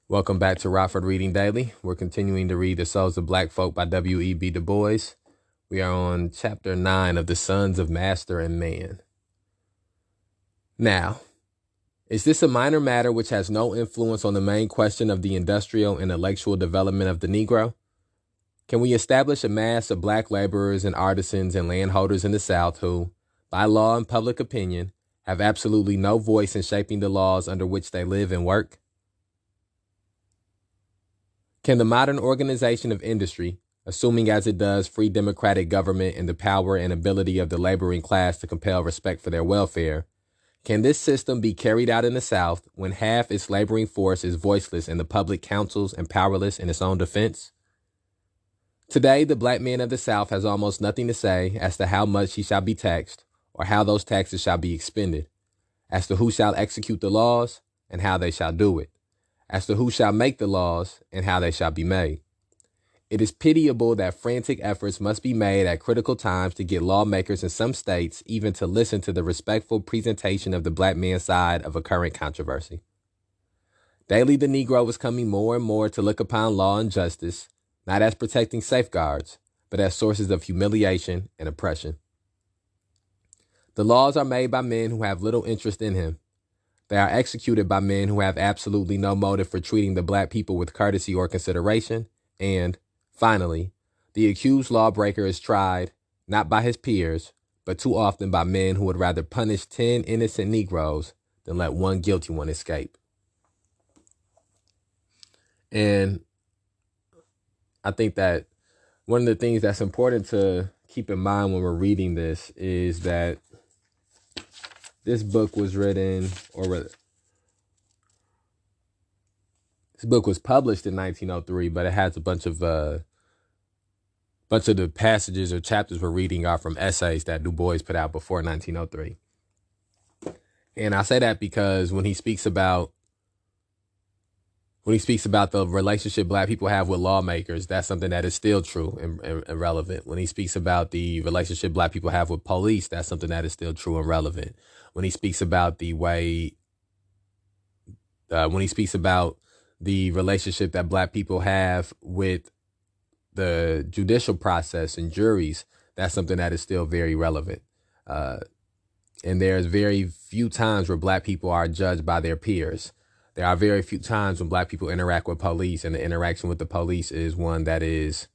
Welcome back to Rockford Reading Daily. We're continuing to read The Souls of Black Folk by W.E.B. Du Bois. We are on chapter 9 of The Sons of Master and Man. Now, is this a minor matter which has no influence on the main question of the industrial and intellectual development of the Negro? Can we establish a mass of black laborers and artisans and landholders in the South who, by law and public opinion, have absolutely no voice in shaping the laws under which they live and work? Can the modern organization of industry, assuming as it does free democratic government and the power and ability of the laboring class to compel respect for their welfare, can this system be carried out in the South when half its laboring force is voiceless in the public councils and powerless in its own defense? Today, the black man of the South has almost nothing to say as to how much he shall be taxed or how those taxes shall be expended, as to who shall execute the laws and how they shall do it, as to who shall make the laws and how they shall be made. It is pitiable that frantic efforts must be made at critical times to get lawmakers in some states even to listen to the respectful presentation of the black man's side of a current controversy. Daily, the Negro was coming more and more to look upon law and justice, not as protecting safeguards, but as sources of humiliation and oppression. The laws are made by men who have little interest in him. They are executed by men who have absolutely no motive for treating the black people with courtesy or consideration, and, finally, the accused lawbreaker is tried, not by his peers, but too often by men who would rather punish 10 innocent Negroes than let one guilty one escape. And I think that one of the things that's important to keep in mind when we're reading this is that this book was written, this book was published in 1903, but it has a bunch of the passages or chapters we're reading are from essays that Du Bois put out before 1903. And I say that because when he speaks about the relationship black people have with lawmakers, that's something that is still true and relevant. When he speaks about the relationship black people have with police, that's something that is still true and relevant. When he speaks about the relationship that black people have with the judicial process and juries, that's something that is still very relevant. And there's very few times where black people are judged by their peers. There are very few times when black people interact with police, and the interaction with the police is one that is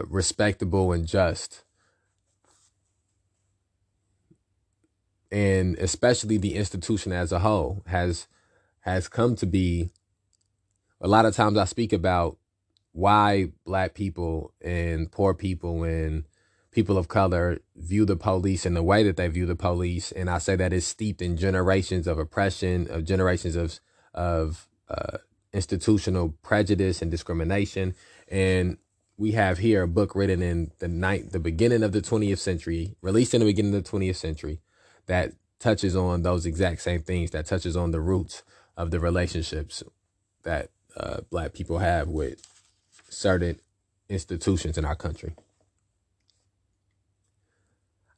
respectable and just. And especially the institution as a whole has come to be, a lot of times I speak about why black people and poor people and people of color view the police in the way that they view the police. And I say that it's steeped in generations of oppression, of generations of institutional prejudice and discrimination. And we have here a book written in the beginning of the 20th century, released in the beginning of the 20th century, that touches on those exact same things, that touches on the roots of the relationships that black people have with certain institutions in our country.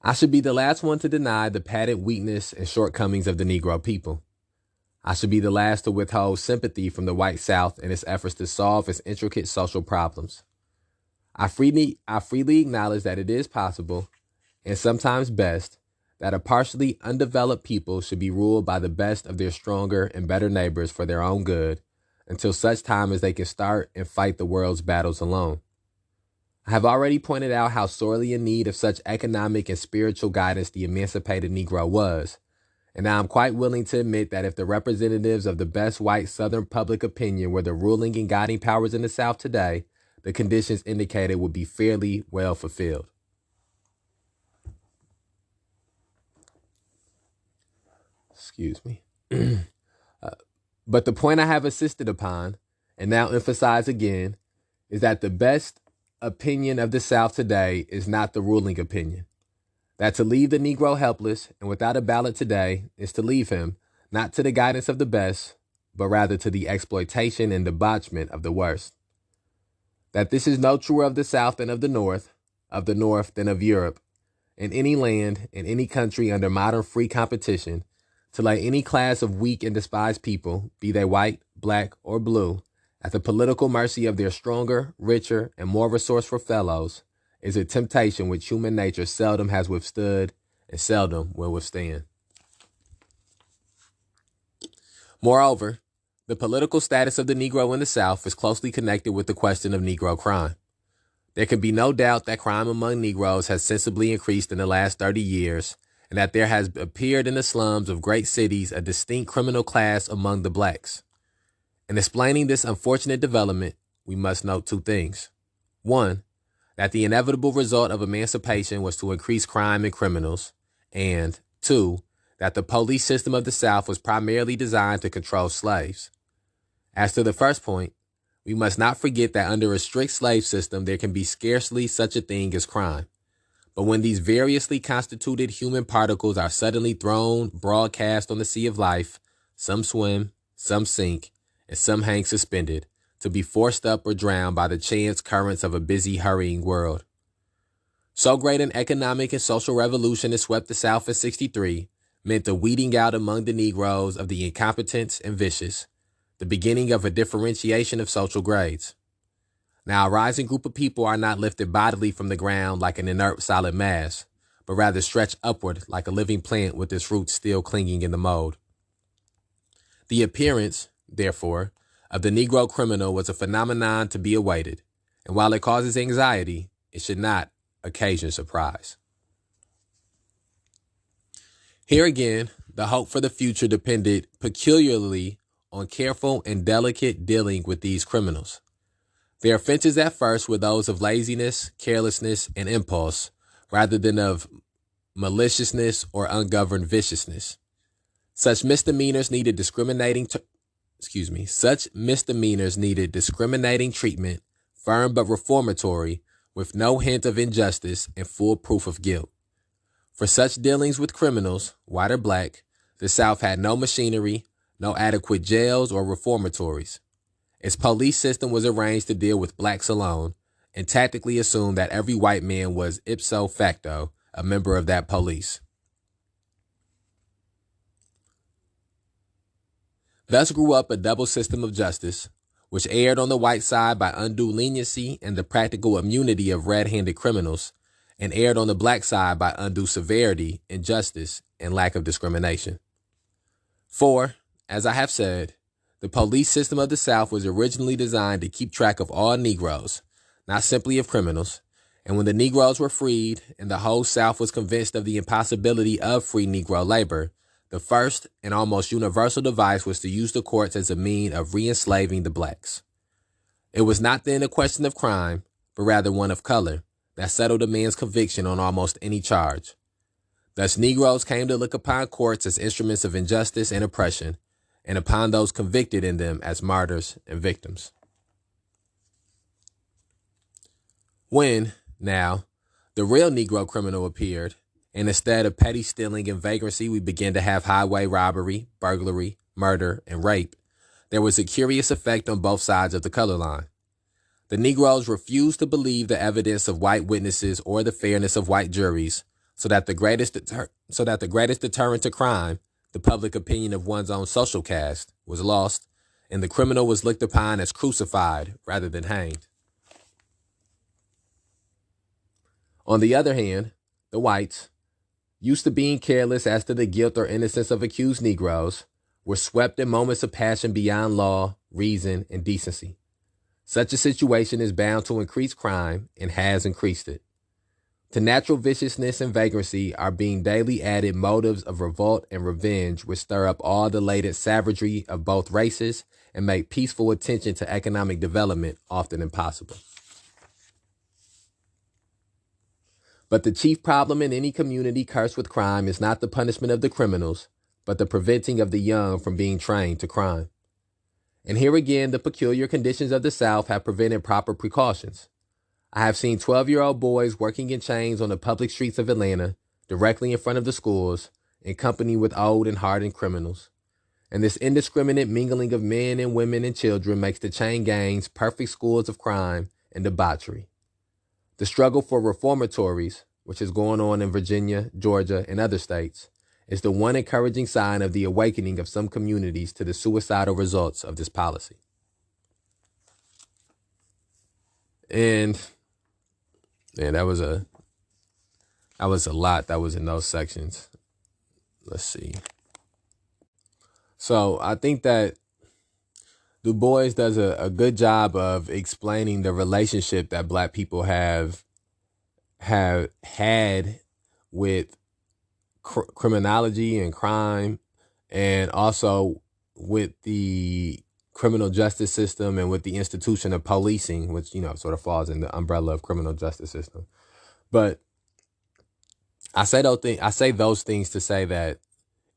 I should be the last one to deny the patent weakness and shortcomings of the Negro people. I should be the last to withhold sympathy from the white South in its efforts to solve its intricate social problems. I freely acknowledge that it is possible, and sometimes best, that a partially undeveloped people should be ruled by the best of their stronger and better neighbors for their own good, until such time as they can start and fight the world's battles alone. I have already pointed out how sorely in need of such economic and spiritual guidance the emancipated Negro was, and now I'm quite willing to admit that if the representatives of the best white Southern public opinion were the ruling and guiding powers in the South today, the conditions indicated would be fairly well fulfilled. Excuse me. But the point I have insisted upon, and now emphasize again, is that the best opinion of the South today is not the ruling opinion. That to leave the Negro helpless and without a ballot today is to leave him not to the guidance of the best, but rather to the exploitation and debauchement of the worst. That this is no truer of the South than of the North than of Europe, in any land, in any country under modern free competition, to lay any class of weak and despised people, be they white, black, or blue, at the political mercy of their stronger, richer, and more resourceful fellows, is a temptation which human nature seldom has withstood and seldom will withstand. Moreover, the political status of the Negro in the South is closely connected with the question of Negro crime. There can be no doubt that crime among Negroes has sensibly increased in the last 30 years, and that there has appeared in the slums of great cities a distinct criminal class among the blacks. In explaining this unfortunate development, we must note two things. One, that the inevitable result of emancipation was to increase crime and criminals, and two, that the police system of the South was primarily designed to control slaves. As to the first point, we must not forget that under a strict slave system there can be scarcely such a thing as crime. But when these variously constituted human particles are suddenly thrown broadcast on the sea of life, some swim, some sink, and some hang suspended, to be forced up or drowned by the chance currents of a busy, hurrying world. So great an economic and social revolution that swept the South in '63 meant the weeding out among the Negroes of the incompetent and vicious, the beginning of a differentiation of social grades. Now, a rising group of people are not lifted bodily from the ground like an inert solid mass, but rather stretched upward like a living plant with its roots still clinging in the mold. The appearance, therefore, of the Negro criminal was a phenomenon to be awaited, and while it causes anxiety, it should not occasion surprise. Here again, the hope for the future depended peculiarly on careful and delicate dealing with these criminals. Their offenses at first were those of laziness, carelessness, and impulse, rather than of maliciousness or ungoverned viciousness. Such misdemeanors needed discriminating treatment, firm but reformatory, with no hint of injustice and full proof of guilt. For such dealings with criminals, white or black, the South had no machinery, no adequate jails or reformatories. Its police system was arranged to deal with blacks alone, and tactically assumed that every white man was ipso facto a member of that police. Thus grew up a double system of justice, which erred on the white side by undue leniency and the practical immunity of red-handed criminals, and erred on the black side by undue severity, injustice, and lack of discrimination. For, as I have said, the police system of the South was originally designed to keep track of all Negroes, not simply of criminals, and when the Negroes were freed and the whole South was convinced of the impossibility of free Negro labor, the first and almost universal device was to use the courts as a means of re-enslaving the blacks. It was not then a question of crime, but rather one of color, that settled a man's conviction on almost any charge. Thus Negroes came to look upon courts as instruments of injustice and oppression, and upon those convicted in them as martyrs and victims. When, now, the real Negro criminal appeared, and instead of petty stealing and vagrancy we began to have highway robbery, burglary, murder, and rape, there was a curious effect on both sides of the color line. The Negroes refused to believe the evidence of white witnesses or the fairness of white juries, so that the greatest deterrent to crime, the public opinion of one's own social caste, was lost, and the criminal was looked upon as crucified rather than hanged. On the other hand, the whites, used to being careless as to the guilt or innocence of accused Negroes, were swept in moments of passion beyond law, reason, and decency. Such a situation is bound to increase crime and has increased it. To natural viciousness and vagrancy are being daily added motives of revolt and revenge which stir up all the latent savagery of both races and make peaceful attention to economic development often impossible. But the chief problem in any community cursed with crime is not the punishment of the criminals, but the preventing of the young from being trained to crime. And here again, the peculiar conditions of the South have prevented proper precautions. I have seen 12-year-old boys working in chains on the public streets of Atlanta, directly in front of the schools, in company with old and hardened criminals. And this indiscriminate mingling of men and women and children makes the chain gangs perfect schools of crime and debauchery. The struggle for reformatories, which is going on in Virginia, Georgia, and other states, is the one encouraging sign of the awakening of some communities to the suicidal results of this policy. And man, that was a lot that was in those sections. Let's see. So I think that Du Bois does a good job of explaining the relationship that Black people have had with criminology and crime, and also with the criminal justice system and with the institution of policing, which, sort of falls in the umbrella of criminal justice system. But I say those things to say that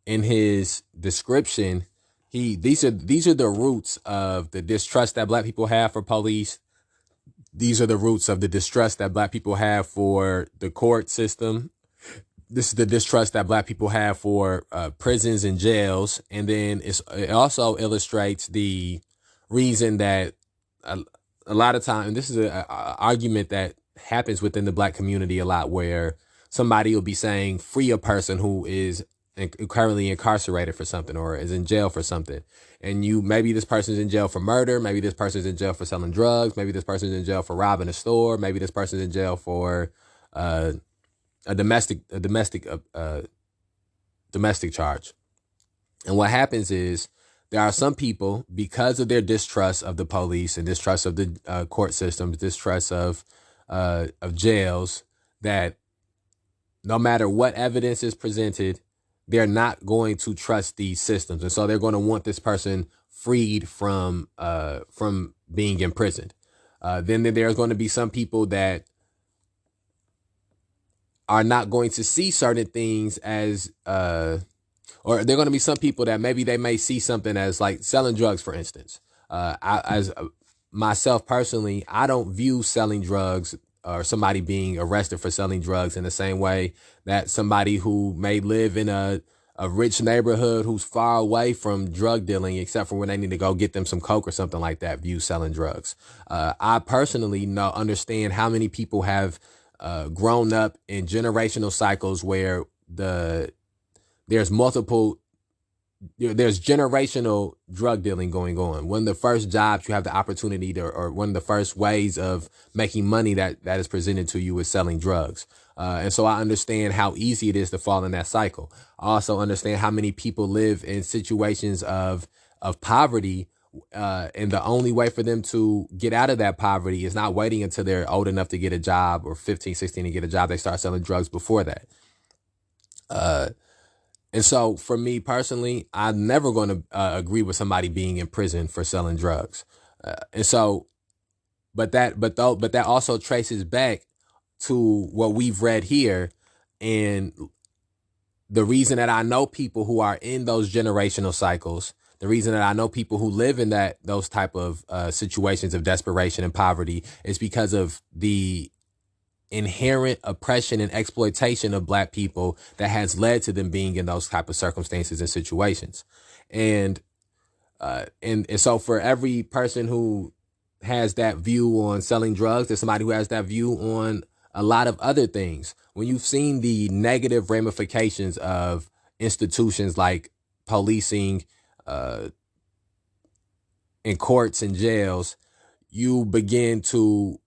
in his description, these are the roots of the distrust that Black people have for police. These are the roots of the distrust that Black people have for the court system. This is the distrust that Black people have for prisons and jails. And then it also illustrates the reason that a lot of time, and this is an argument that happens within the Black community a lot, where somebody will be saying free a person who is currently incarcerated for something or is in jail for something. And maybe this person's in jail for murder. Maybe this person's in jail for selling drugs. Maybe this person's in jail for robbing a store. Maybe this person's in jail for a domestic charge. And what happens is there are some people, because of their distrust of the police and distrust of the court systems, distrust of jails, that no matter what evidence is presented, they're not going to trust these systems. And so they're going to want this person freed from being imprisoned. Then there's going to be some people that are not going to see certain things as, or they're going to be some people that maybe they may see something as like selling drugs, for instance. As myself personally, I don't view selling drugs or somebody being arrested for selling drugs in the same way that somebody who may live in a rich neighborhood who's far away from drug dealing, except for when they need to go get them some coke or something like that, view selling drugs. I personally understand how many people have grown up in generational cycles where there's generational drug dealing going on. One of the first jobs you have the opportunity to, or one of the first ways of making money that is presented to you is selling drugs. And so I understand how easy it is to fall in that cycle. I also understand how many people live in situations of poverty, and the only way for them to get out of that poverty is not waiting until they're old enough to get a job, or 15, 16 to get a job. They start selling drugs before that. And so for me personally, I'm never going to agree with somebody being in prison for selling drugs. But that also traces back to what we've read here. And the reason that I know people who are in those generational cycles, the reason that I know people who live in those type of situations of desperation and poverty, is because of the inherent oppression and exploitation of Black people that has led to them being in those type of circumstances and situations. And so for every person who has that view on selling drugs, there's somebody who has that view on a lot of other things. When you've seen the negative ramifications of institutions like policing, in courts and jails, you begin to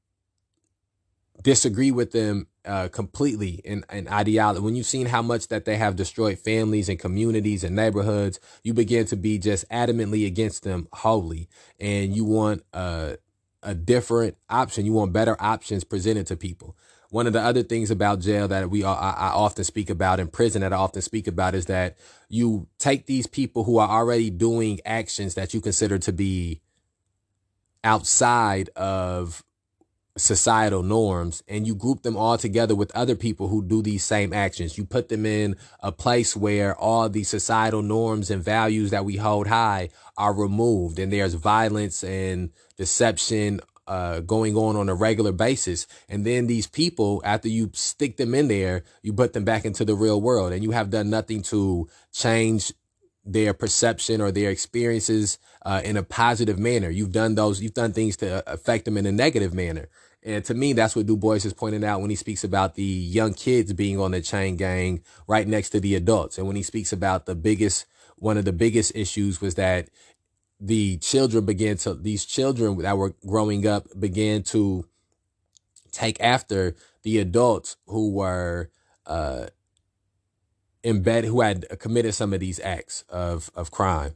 disagree with them completely in ideology. When you've seen how much that they have destroyed families and communities and neighborhoods, you begin to be just adamantly against them wholly. And you want a different option. You want better options presented to people. One of the other things about jail that I often speak about, in prison that I often speak about, is that you take these people who are already doing actions that you consider to be outside of societal norms, and you group them all together with other people who do these same actions. You put them in a place where all the societal norms and values that we hold high are removed, and there's violence and deception going on a regular basis. And then these people, after you stick them in there, you put them back into the real world, and you have done nothing to change their perception or their experiences in a positive manner. You've done things to affect them in a negative manner. And to me, that's what Du Bois is pointing out when he speaks about the young kids being on the chain gang right next to the adults. And when he speaks about one of the biggest issues was that these children that were growing up began to take after the adults who were who had committed some of these acts of crime.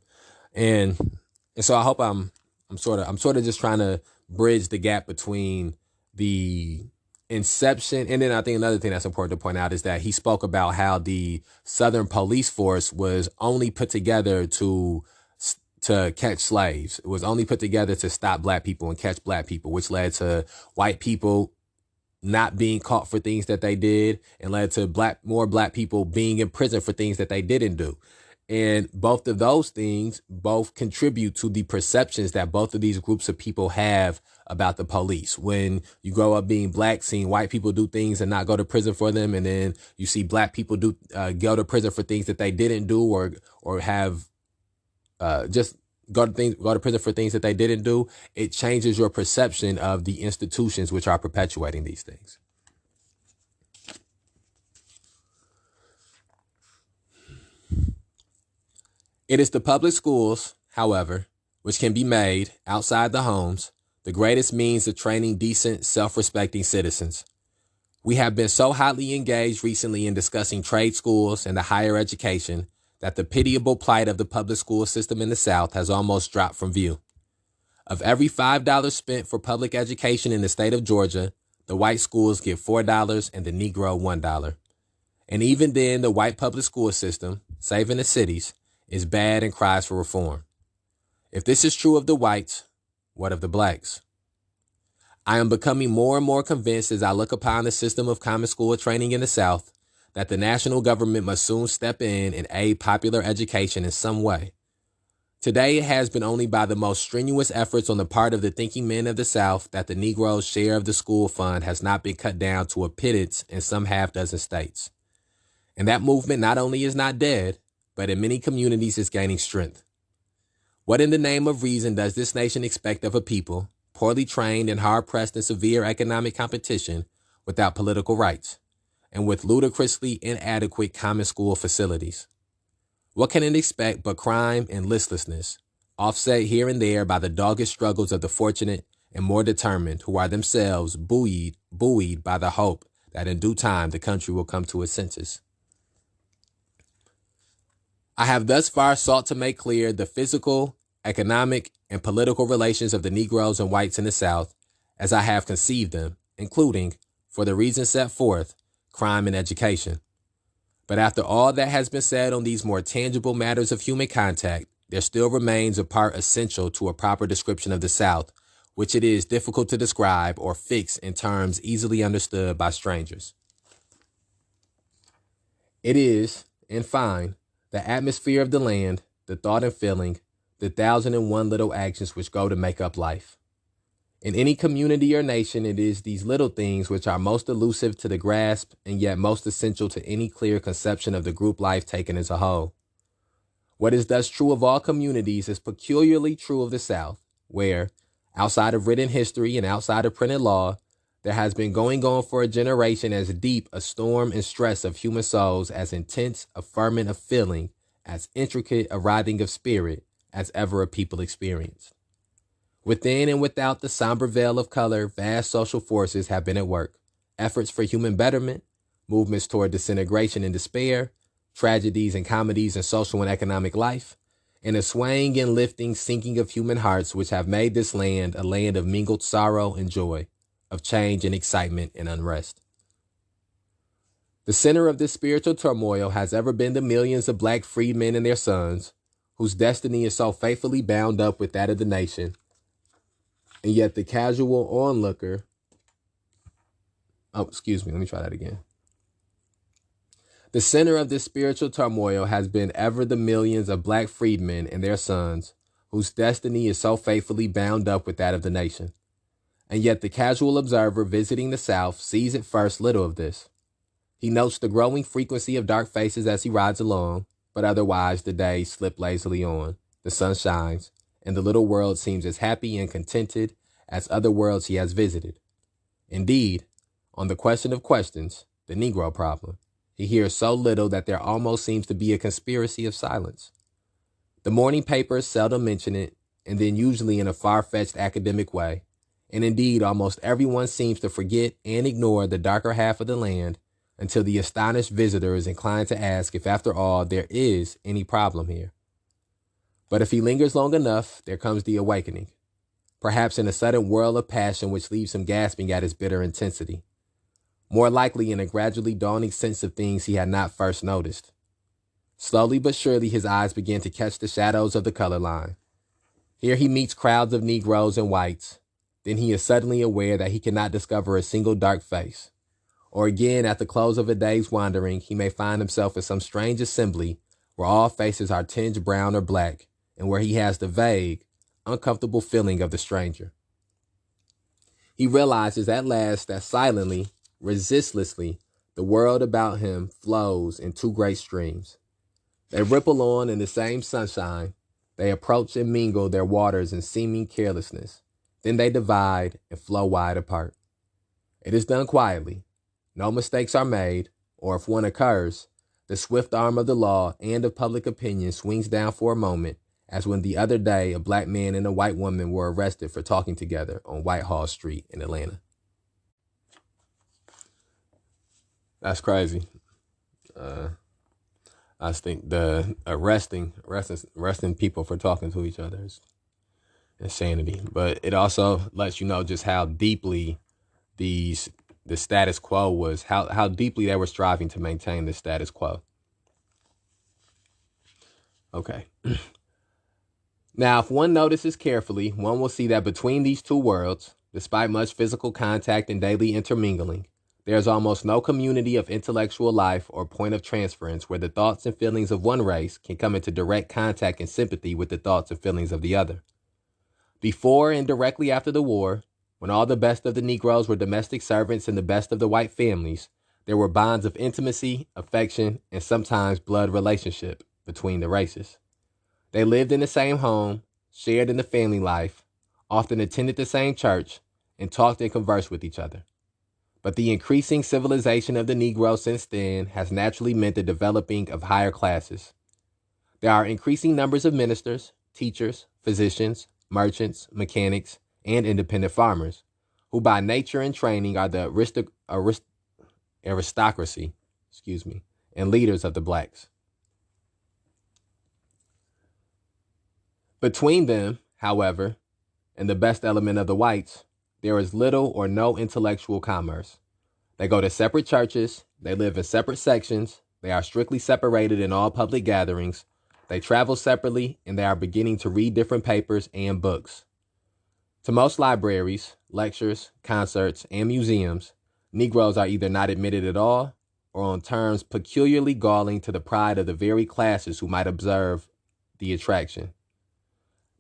And so I hope I'm sort of just trying to bridge the gap between the inception. And then I think another thing that's important to point out is that he spoke about how the Southern police force was only put together to catch slaves. It was only put together to stop black people and catch black people, which led to white people not being caught for things that they did, and led to more black people being in prison for things that they didn't do. And both of those things both contribute to the perceptions that both of these groups of people have about the police. When you grow up being black, seeing white people do things and not go to prison for them, and then you see black people go to prison for things that they didn't do, or have just go to prison for things that they didn't do, it changes your perception of the institutions which are perpetuating these things. It is the public schools, however, which can be made outside the homes, the greatest means of training decent, self-respecting citizens. We have been so hotly engaged recently in discussing trade schools and the higher education that the pitiable plight of the public school system in the South has almost dropped from view. Of every $5 spent for public education in the state of Georgia, the white schools get $4 and the Negro $1. And even then, the white public school system, save in the cities, is bad and cries for reform. If this is true of the whites, what of the blacks? I am becoming more and more convinced as I look upon the system of common school training in the South that the national government must soon step in and aid popular education in some way. Today, it has been only by the most strenuous efforts on the part of the thinking men of the South that the Negro's share of the school fund has not been cut down to a pittance in some half-dozen states. And that movement not only is not dead, but in many communities is gaining strength. What in the name of reason does this nation expect of a people, poorly trained and hard-pressed in severe economic competition, without political rights, and with ludicrously inadequate common school facilities? What can it expect but crime and listlessness, offset here and there by the dogged struggles of the fortunate and more determined, who are themselves buoyed by the hope that in due time the country will come to its senses? I have thus far sought to make clear the physical, economic, and political relations of the Negroes and whites in the South as I have conceived them, including, for the reasons set forth, crime and education. But after all that has been said on these more tangible matters of human contact, there still remains a part essential to a proper description of the South, which it is difficult to describe or fix in terms easily understood by strangers. It is, in fine, the atmosphere of the land, the thought and feeling, the 1,001 little actions which go to make up life. In any community or nation, it is these little things which are most elusive to the grasp and yet most essential to any clear conception of the group life taken as a whole. What is thus true of all communities is peculiarly true of the South, where, outside of written history and outside of printed law, there has been going on for a generation as deep a storm and stress of human souls, as intense a ferment of feeling, as intricate a writhing of spirit as ever a people experienced. Within and without the somber veil of color, vast social forces have been at work. Efforts for human betterment, movements toward disintegration and despair, tragedies and comedies in social and economic life, and a swaying and lifting sinking of human hearts which have made this land a land of mingled sorrow and joy, of change and excitement and unrest. The center of this spiritual turmoil has ever been the millions of black freedmen and their sons, whose destiny is so faithfully bound up with that of the nation. And yet the casual onlooker, The center of this spiritual turmoil has been ever the millions of black freedmen and their sons, whose destiny is so faithfully bound up with that of the nation. And yet the casual observer visiting the South sees at first little of this. He notes the growing frequency of dark faces as he rides along, but otherwise the days slip lazily on, the sun shines, and the little world seems as happy and contented as other worlds he has visited. Indeed, on the question of questions, the Negro problem, he hears so little that there almost seems to be a conspiracy of silence. The morning papers seldom mention it, and then usually in a far-fetched academic way. And indeed, almost everyone seems to forget and ignore the darker half of the land until the astonished visitor is inclined to ask if, after all, there is any problem here. But if he lingers long enough, there comes the awakening, perhaps in a sudden whirl of passion which leaves him gasping at its bitter intensity, more likely in a gradually dawning sense of things he had not first noticed. Slowly but surely his eyes begin to catch the shadows of the color line. Here he meets crowds of Negroes and whites. Then he is suddenly aware that he cannot discover a single dark face. Or again, at the close of a day's wandering, he may find himself at some strange assembly where all faces are tinged brown or black, and where he has the vague, uncomfortable feeling of the stranger. He realizes at last that silently, resistlessly, the world about him flows in two great streams. They ripple on in the same sunshine. They approach and mingle their waters in seeming carelessness. Then they divide and flow wide apart. It is done quietly. No mistakes are made, or if one occurs, the swift arm of the law and of public opinion swings down for a moment, as when the other day a black man and a white woman were arrested for talking together on Whitehall Street in Atlanta. That's crazy. I think the arresting people for talking to each other is insanity. But it also lets you know just how deeply the status quo was, how deeply they were striving to maintain the status quo. Okay. Now, if one notices carefully, one will see that between these two worlds, despite much physical contact and daily intermingling, there is almost no community of intellectual life or point of transference where the thoughts and feelings of one race can come into direct contact and sympathy with the thoughts and feelings of the other. Before and directly after the war, when all the best of the Negroes were domestic servants and the best of the white families, there were bonds of intimacy, affection, and sometimes blood relationship between the races. They lived in the same home, shared in the family life, often attended the same church, and talked and conversed with each other. But the increasing civilization of the Negro since then has naturally meant the developing of higher classes. There are increasing numbers of ministers, teachers, physicians, merchants, mechanics, and independent farmers, who by nature and training are the aristocracy, and leaders of the blacks. Between them, however, and the best element of the whites, there is little or no intellectual commerce. They go to separate churches, they live in separate sections, they are strictly separated in all public gatherings, they travel separately, and they are beginning to read different papers and books. To most libraries, lectures, concerts, and museums, Negroes are either not admitted at all or on terms peculiarly galling to the pride of the very classes who might observe the attraction.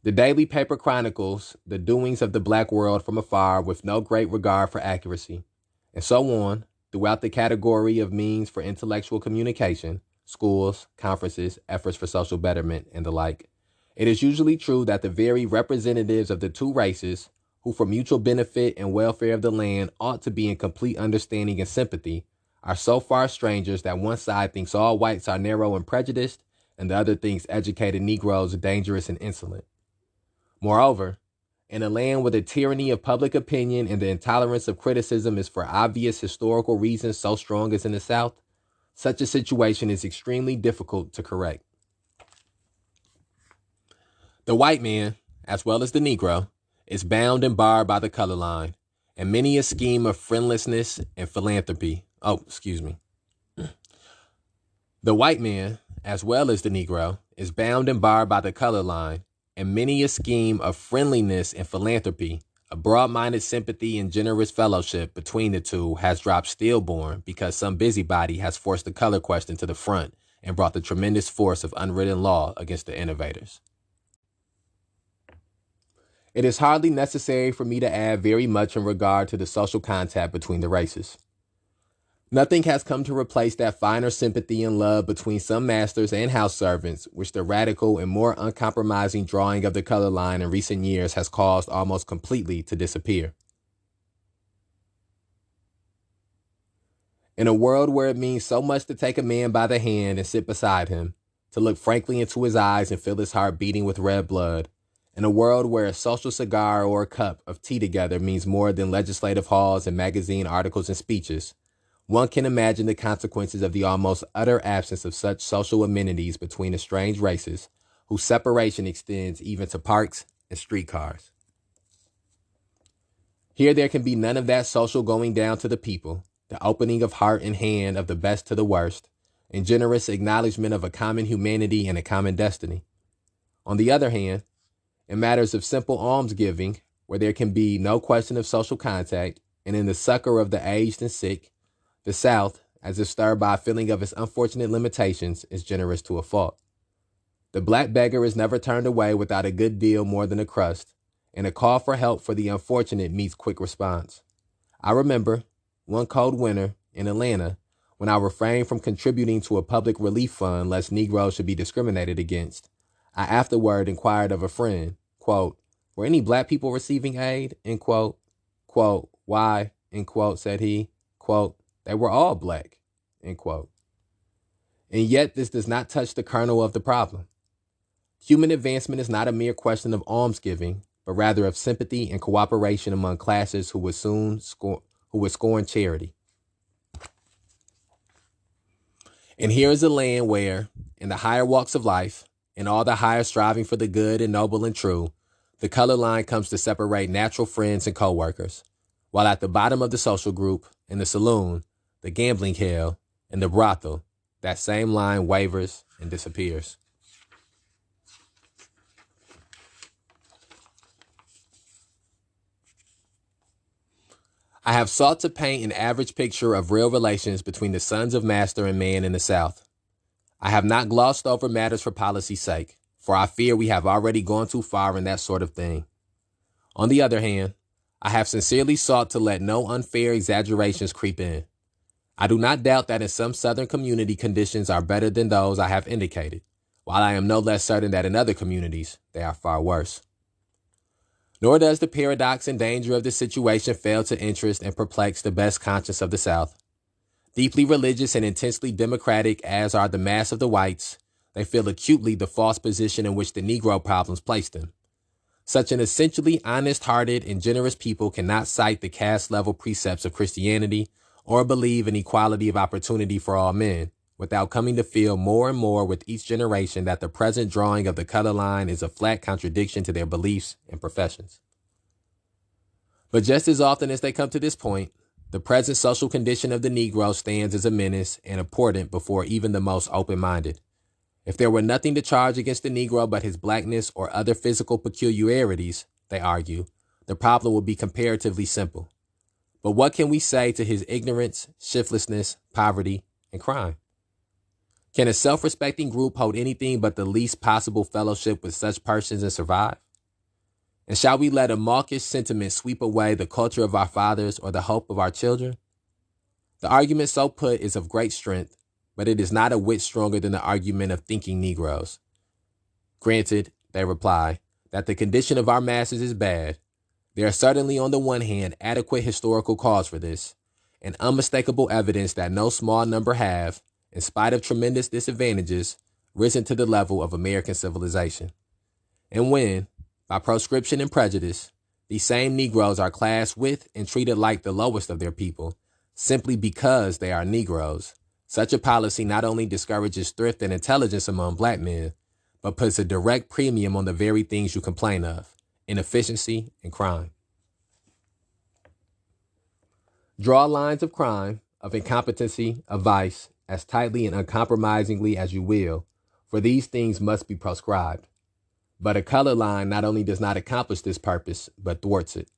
The daily paper chronicles the doings of the black world from afar with no great regard for accuracy, and so on throughout the category of means for intellectual communication, schools, conferences, efforts for social betterment, and the like. It is usually true that the very representatives of the two races, who for mutual benefit and welfare of the land ought to be in complete understanding and sympathy, are so far strangers that one side thinks all whites are narrow and prejudiced, and the other thinks educated Negroes dangerous and insolent. Moreover, in a land where the tyranny of public opinion and the intolerance of criticism is for obvious historical reasons so strong as in the South, such a situation is extremely difficult to correct. The white man, as well as the Negro, is bound and barred by the color line, and many a scheme of friendlessness and philanthropy. The white man, as well as the Negro, is bound and barred by the color line, and many a scheme of friendliness and philanthropy, a broad-minded sympathy and generous fellowship between the two has dropped stillborn because some busybody has forced the color question to the front and brought the tremendous force of unwritten law against the innovators. It is hardly necessary for me to add very much in regard to the social contact between the races. Nothing has come to replace that finer sympathy and love between some masters and house servants, which the radical and more uncompromising drawing of the color line in recent years has caused almost completely to disappear. In a world where it means so much to take a man by the hand and sit beside him, to look frankly into his eyes and feel his heart beating with red blood, in a world where a social cigar or a cup of tea together means more than legislative halls and magazine articles and speeches, one can imagine the consequences of the almost utter absence of such social amenities between estranged races, whose separation extends even to parks and streetcars. Here there can be none of that social going down to the people, the opening of heart and hand of the best to the worst, and generous acknowledgement of a common humanity and a common destiny. On the other hand, in matters of simple almsgiving, where there can be no question of social contact, and in the succor of the aged and sick, the South, as if stirred by a feeling of its unfortunate limitations, is generous to a fault. The black beggar is never turned away without a good deal more than a crust, and a call for help for the unfortunate meets quick response. I remember, one cold winter in Atlanta, when I refrained from contributing to a public relief fund lest Negroes should be discriminated against, I afterward inquired of a friend, quote, "Were any black people receiving aid?" End quote. Quote, "Why," end quote, said he, quote, "they were all black," end quote. And yet this does not touch the kernel of the problem. Human advancement is not a mere question of almsgiving, but rather of sympathy and cooperation among classes who would scorn charity. And here is a land where, in the higher walks of life, in all the higher striving for the good and noble and true, the color line comes to separate natural friends and co-workers, while at the bottom of the social group, in the saloon, the gambling hell, and the brothel, that same line wavers and disappears. I have sought to paint an average picture of real relations between the sons of master and man in the South. I have not glossed over matters for policy's sake, for I fear we have already gone too far in that sort of thing. On the other hand, I have sincerely sought to let no unfair exaggerations creep in. I do not doubt that in some Southern community conditions are better than those I have indicated, while I am no less certain that in other communities they are far worse. Nor does the paradox and danger of the situation fail to interest and perplex the best conscience of the South. Deeply religious and intensely democratic as are the mass of the whites, they feel acutely the false position in which the Negro problems place them. Such an essentially honest-hearted and generous people cannot cite the caste-level precepts of Christianity or believe in equality of opportunity for all men, without coming to feel more and more with each generation that the present drawing of the color line is a flat contradiction to their beliefs and professions. But just as often as they come to this point, the present social condition of the Negro stands as a menace and a portent before even the most open-minded. If there were nothing to charge against the Negro but his blackness or other physical peculiarities, they argue, the problem would be comparatively simple. But what can we say to his ignorance, shiftlessness, poverty, and crime? Can a self-respecting group hold anything but the least possible fellowship with such persons and survive? And shall we let a mawkish sentiment sweep away the culture of our fathers or the hope of our children? The argument so put is of great strength, but it is not a whit stronger than the argument of thinking Negroes. Granted, they reply, that the condition of our masses is bad. There are certainly on the one hand adequate historical cause for this, and unmistakable evidence that no small number have, in spite of tremendous disadvantages, risen to the level of American civilization. And when, by proscription and prejudice, these same Negroes are classed with and treated like the lowest of their people, simply because they are Negroes, such a policy not only discourages thrift and intelligence among black men, but puts a direct premium on the very things you complain of, inefficiency and crime. Draw lines of crime, of incompetency, of vice, as tightly and uncompromisingly as you will, for these things must be proscribed. But a color line not only does not accomplish this purpose, but thwarts it.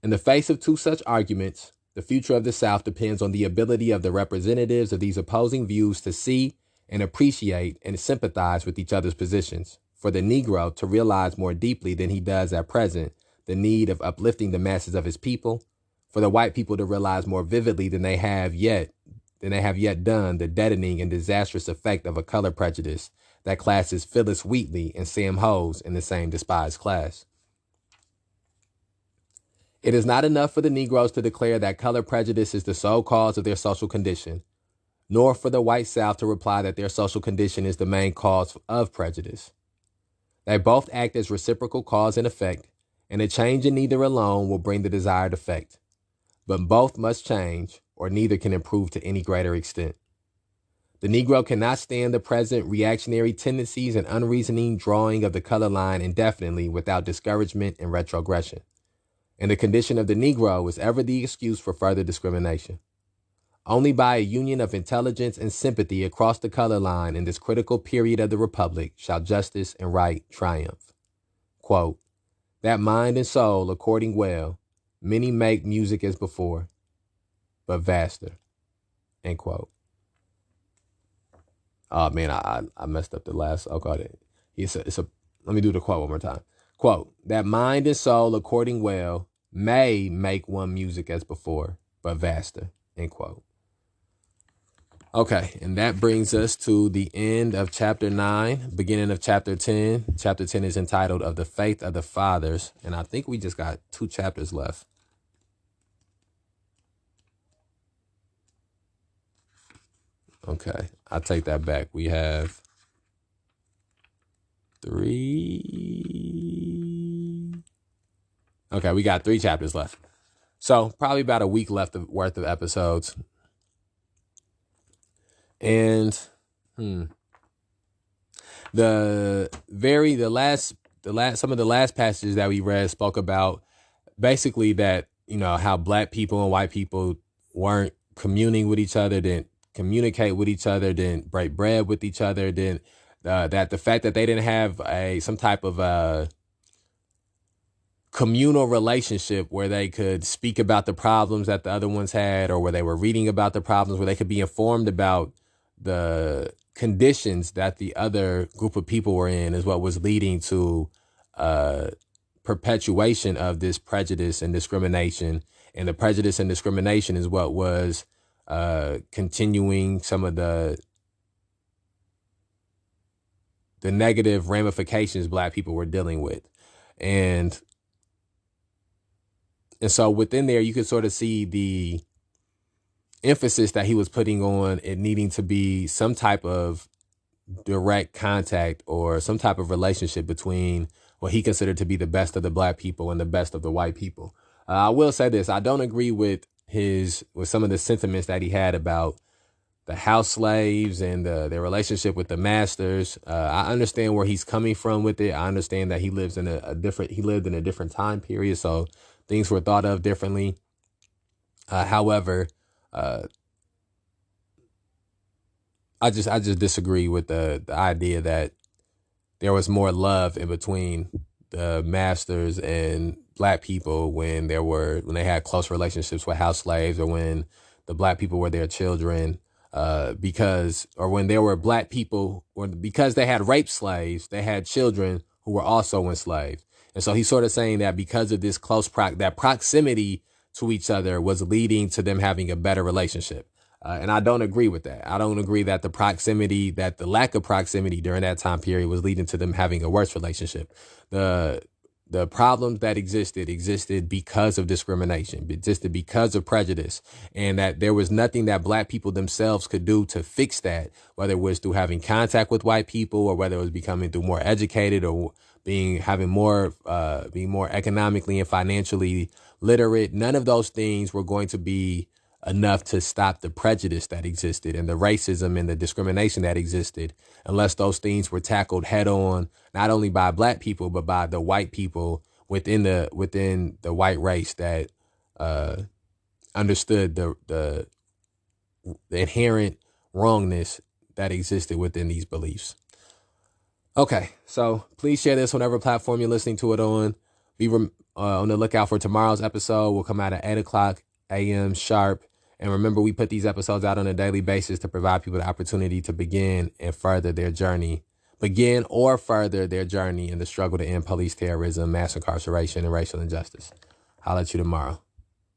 In the face of two such arguments, the future of the South depends on the ability of the representatives of these opposing views to see and appreciate and sympathize with each other's positions, for the Negro to realize more deeply than he does at present the need of uplifting the masses of his people, for the white people to realize more vividly than they have yet done the deadening and disastrous effect of a color prejudice that classes Phyllis Wheatley and Sam Hose in the same despised class. It is not enough for the Negroes to declare that color prejudice is the sole cause of their social condition, nor for the white South to reply that their social condition is the main cause of prejudice. They both act as reciprocal cause and effect, and a change in neither alone will bring the desired effect. But both must change, or neither can improve to any greater extent. The Negro cannot stand the present reactionary tendencies and unreasoning drawing of the color line indefinitely without discouragement and retrogression. And the condition of the Negro is ever the excuse for further discrimination. Only by a union of intelligence and sympathy across the color line in this critical period of the Republic shall justice and right triumph. Quote, that mind and soul according well, many make music as before, but vaster. End quote. Oh man, I messed up the last. Oh god, let me do the quote one more time. Quote, that mind and soul according well may make one music as before, but vaster. End quote. Okay, and that brings us to the end of chapter 9, beginning of chapter 10. Chapter 10 is entitled Of the Faith of the Fathers, and I think we just got 2 chapters left. Okay, I take that back. We have 3. Okay, we got 3 chapters left. So probably about a week worth of episodes. And some of the last passages that we read spoke about basically that, how black people and white people weren't communing with each other, didn't communicate with each other, didn't break bread with each other, that the fact that they didn't have some type of communal relationship where they could speak about the problems that the other ones had, or where they were reading about the problems, where they could be informed about the conditions that the other group of people were in, is what was leading to perpetuation of this prejudice and discrimination. And the prejudice and discrimination is what was continuing some of the negative ramifications black people were dealing with. And so within there, you could sort of see the emphasis that he was putting on it needing to be some type of direct contact or some type of relationship between what he considered to be the best of the black people and the best of the white people. I will say this. I don't agree with some of the sentiments that he had about the house slaves and their relationship with the masters. I understand where he's coming from with it. I understand that he lived in a different time period, so things were thought of differently. However, I just disagree with the idea that there was more love in between the masters and black people when they had close relationships with house slaves, or when the black people were their children, when there were black people, or because they had raped slaves, they had children who were also enslaved. And so he's sort of saying that because of this that proximity to each other was leading to them having a better relationship. And I don't agree with that. I don't agree that the lack of proximity during that time period was leading to them having a worse relationship. The problems that existed because of discrimination, existed because of prejudice, and that there was nothing that black people themselves could do to fix that, whether it was through having contact with white people, or whether it was becoming through more educated, or being more economically and financially literate. None of those things were going to be enough to stop the prejudice that existed and the racism and the discrimination that existed, unless those things were tackled head on, not only by black people, but by the white people within the white race that understood the inherent wrongness that existed within these beliefs. Okay, so please share this on whatever platform you're listening to it on. Be on the lookout for tomorrow's episode. Will come out at 8:00 a.m. sharp. And remember, we put these episodes out on a daily basis to provide people the opportunity to begin or further their journey in the struggle to end police terrorism, mass incarceration, and racial injustice. Holla at you tomorrow.